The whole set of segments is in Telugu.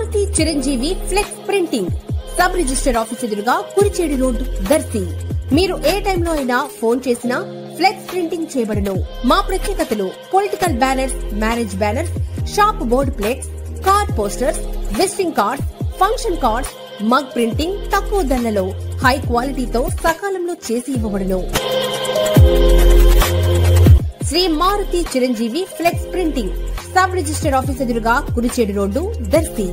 Maruti Chiranjeevi flex printing sub register office ఎదురుగా కురిచేడు రోడ్, దర్శి. మీరు ఏ టైంలో అయినా ఫోన్ చేసినా ఫ్లెక్స్ ప్రింటింగ్ చేయబడును. మా ప్రత్యేకతలు: political banners, marriage banners, shop board plates, card posters, visiting cards, function cards, mug printing తక్కువ ధరలలో హై క్వాలిటీతో సకాలంలో చేసి ఇవ్వబడును. Shri Maruti Chiranjeevi flex printing sub register office ఎదురుగా కురిచేడు రోడ్డు, దర్శి.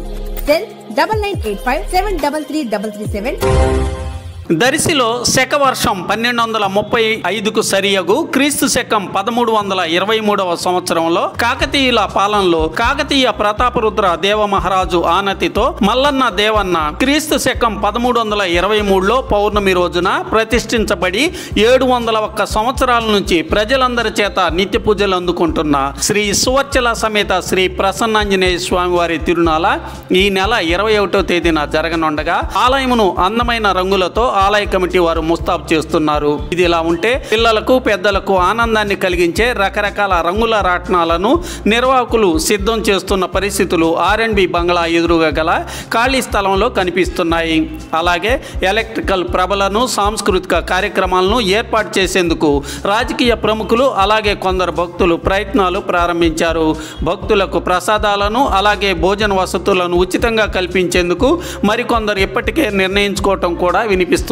సెల్ 9985733337. దర్శిలో శకవర్షం 1235కు సరియగు క్రీస్తు శకం 1323వ సంవత్సరంలో కాకతీయుల పాలనలో కాకతీయ ప్రతాపరుద్ర దేవమహారాజు ఆనతితో మల్లన్న దేవన్న క్రీస్తు శకం 1323లో పౌర్ణమి రోజున ప్రతిష్ఠించబడి 701 సంవత్సరాల నుంచి ప్రజలందరి చేత నిత్య పూజలు అందుకుంటున్న శ్రీ సువర్చల సమేత శ్రీ ప్రసన్నాంజనేయ స్వామి వారి తిరునాళ ఈ నెల 21వ తేదీన జరగనుండగా ఆలయమును అందమైన రంగులతో ఆలయ కమిటీ వారు ముస్తాబు చేస్తున్నారు. ఇది ఇలా ఉంటే పిల్లలకు పెద్దలకు ఆనందాన్ని కలిగించే రకరకాల రంగుల రాట్నాలను నిర్వాహకులు సిద్ధం చేస్తున్న పరిస్థితులు R&B బంగ్లా ఎదురుగా గల ఖాళీ స్థలంలో కనిపిస్తున్నాయి. అలాగే ఎలక్ట్రికల్ ప్రభలను, సాంస్కృతిక కార్యక్రమాలను ఏర్పాటు చేసేందుకు రాజకీయ ప్రముఖులు అలాగే కొందరు భక్తులు ప్రయత్నాలు ప్రారంభించారు. భక్తులకు ప్రసాదాలను అలాగే భోజన వసతులను ఉచితంగా కల్పించేందుకు మరికొందరు ఇప్పటికే నిర్ణయించుకోవటం కూడా వినిపిస్తుంది.